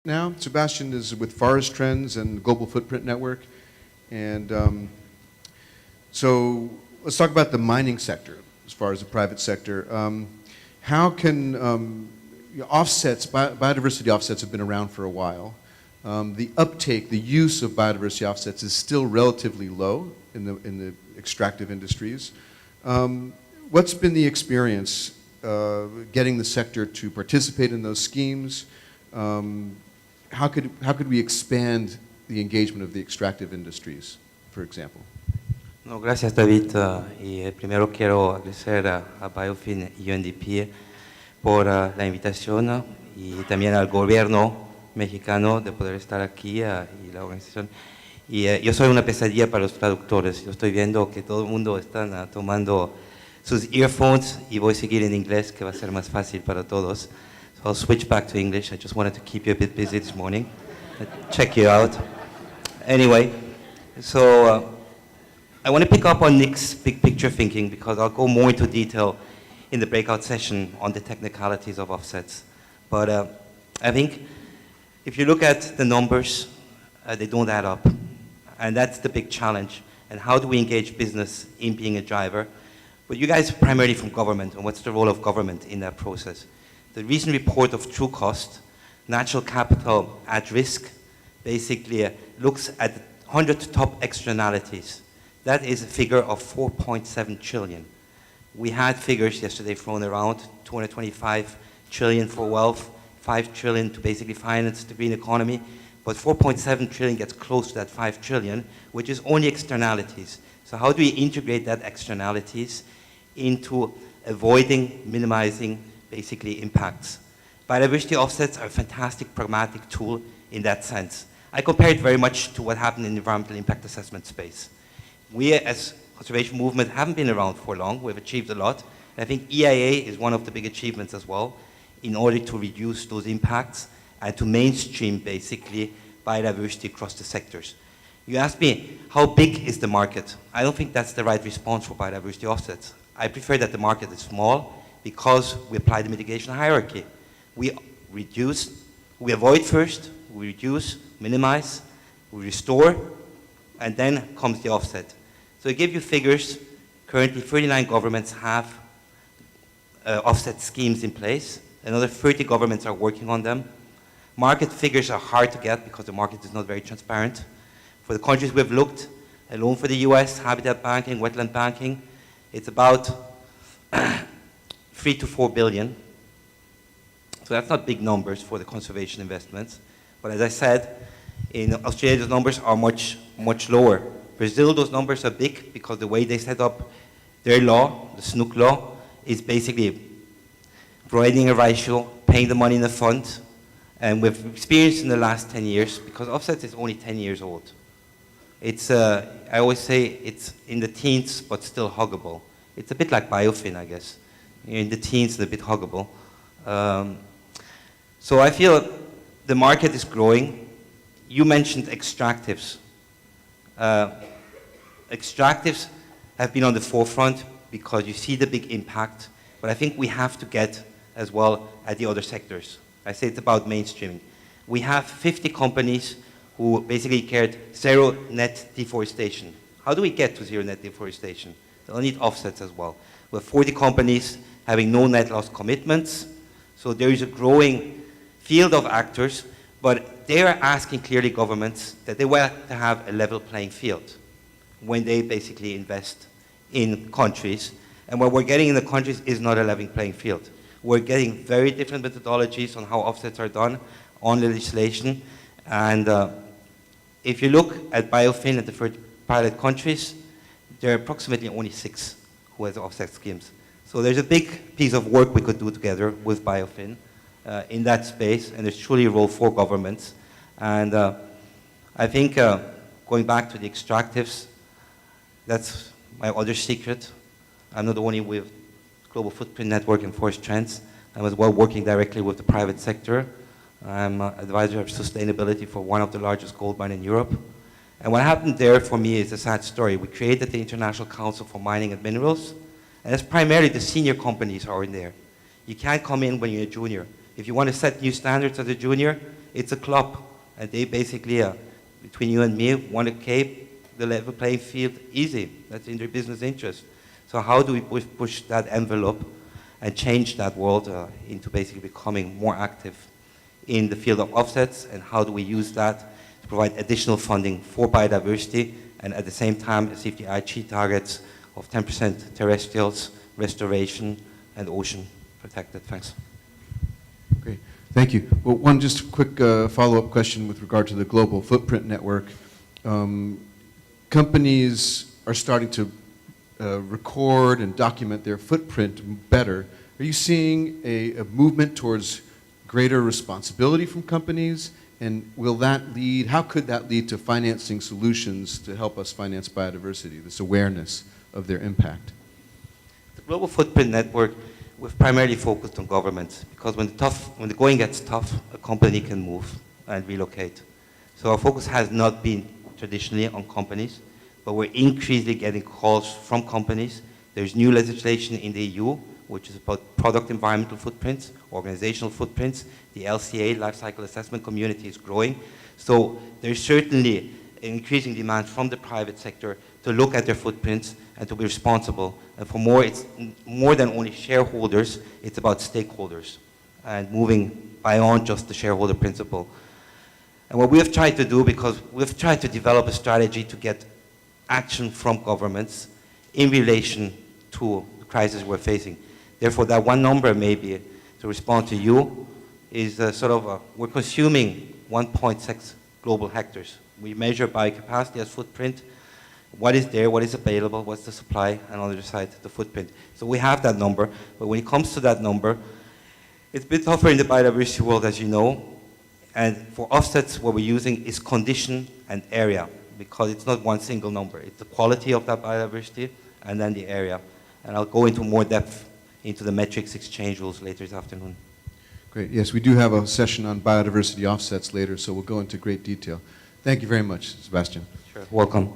now. Sebastian is with Forest Trends and Global Footprint Network. And so let's talk about the mining sector as far as the private sector. How can offsets, biodiversity offsets have been around for a while. The uptake, the use of biodiversity offsets is still relatively low in the extractive industries. What's been the experience getting the sector to participate in those schemes? How could we expand the engagement of the extractive industries, for example? No, gracias, David. Y primero quiero agradecer a BIOFIN y UNDP por la invitación y también al gobierno mexicano de poder estar aquí y la organización. Y yo soy una pesadilla para los traductores. Yo estoy viendo que todo el mundo está tomando sus earphones y voy a seguir en inglés, que va a ser más fácil para todos. So I'll switch back to English. I just wanted to keep you a bit busy this morning. Check you out. Anyway, so I want to pick up on Nick's big picture thinking because I'll go more into detail in the breakout session on the technicalities of offsets. But I think if you look at the numbers, they don't add up. And that's the big challenge. And how do we engage business in being a driver? But you guys are primarily from government, and what's the role of government in that process? The recent report of True Cost, Natural Capital at Risk, basically looks at 100 top externalities. That is a figure of 4.7 trillion. We had figures yesterday thrown around, 225 trillion for wealth, 5 trillion to basically finance the green economy, but 4.7 trillion gets close to that 5 trillion, which is only externalities. So how do we integrate that externalities into avoiding, minimizing, basically impacts? Biodiversity offsets are a fantastic pragmatic tool in that sense. I compare it very much to what happened in the environmental impact assessment space. We as conservation movement haven't been around for long. We've achieved a lot. And I think EIA is one of the big achievements as well in order to reduce those impacts and to mainstream basically biodiversity across the sectors. You asked me, how big is the market? I don't think that's the right response for biodiversity offsets. I prefer that the market is small because we apply the mitigation hierarchy. We reduce, we avoid first, we reduce, minimize, we restore, and then comes the offset. So I give you figures. Currently, 39 governments have offset schemes in place. Another 30 governments are working on them. Market figures are hard to get because the market is not very transparent. For the countries we've looked, alone for the US, habitat banking, wetland banking, it's about 3 to 4 billion. So that's not big numbers for the conservation investments. But as I said, in Australia, those numbers are much, much lower. Brazil, those numbers are big because the way they set up their law, the SNUC law, is basically providing a ratio, paying the money in the fund. And we've experienced in the last 10 years, because offsets is only 10 years old. It's, I always say it's in the teens, but still huggable. It's a bit like BIOFIN, I guess. You're in the teens and a bit huggable. So I feel the market is growing. You mentioned extractives. Extractives have been on the forefront because you see the big impact, but I think we have to get as well at the other sectors. I say it's about mainstreaming. We have 50 companies who basically carried zero net deforestation. How do we get to zero net deforestation? They'll need offsets as well. We have 40 companies having no net loss commitments. So there is a growing field of actors, but they are asking clearly governments that they want to have a level playing field when they basically invest in countries. And what we're getting in the countries is not a level playing field. We're getting very different methodologies on how offsets are done on legislation. And if you look at BIOFIN and the 30 pilot countries, there are approximately only 6 who has offset schemes. So there's a big piece of work we could do together with BIOFIN in that space, and there's truly a role for governments. And I think going back to the extractives, that's my other secret. I'm not only with Global Footprint Network and Forest Trends. I'm as well working directly with the private sector. I'm advisor of sustainability for one of the largest gold mines in Europe. And what happened there for me is a sad story. We created the International Council for Mining and Minerals, and it's primarily the senior companies are in there. You can't come in when you're a junior. If you want to set new standards as a junior, It's a club, and they basically, between you and me, want to keep the level playing field easy. That's in their business interest. So how do we push that envelope and change that world into basically becoming more active in the field of offsets, and how do we use that to provide additional funding for biodiversity and at the same time achieve the IG targets of 10% terrestrials, restoration, and ocean protected. Thanks. Great, thank you. Well, one just quick follow-up question with regard to the global footprint network. Companies are starting to record and document their footprint better. Are you seeing a movement towards greater responsibility from companies? And will that lead, how could that lead to financing solutions to help us finance biodiversity, this awareness of their impact? The Global Footprint Network, we've primarily focused on governments, because when the going gets tough, a company can move and relocate. So our focus has not been traditionally on companies, but we're increasingly getting calls from companies. There's new legislation in the EU, which is about product environmental footprints, organizational footprints. The LCA, Life Cycle Assessment community, is growing. So there's certainly an increasing demand from the private sector to look at their footprints and to be responsible. And for more, it's more than only shareholders, it's about stakeholders and moving beyond just the shareholder principle. And what we have tried to do, because we've tried to develop a strategy to get action from governments in relation to the crisis we're facing. Therefore, that one number maybe to respond to you is we're consuming 1.6 global hectares. We measure biocapacity as footprint. What is there, what is available, what's the supply, and on the other side, the footprint. So we have that number, but when it comes to that number, it's a bit tougher in the biodiversity world, as you know. And for offsets, what we're using is condition and area, because it's not one single number. It's the quality of that biodiversity and then the area. And I'll go into more depth into the metrics exchange rules later this afternoon. Great. Yes, we do have a session on biodiversity offsets later, so we'll go into great detail. Thank you very much, Sebastian. Sure. Welcome.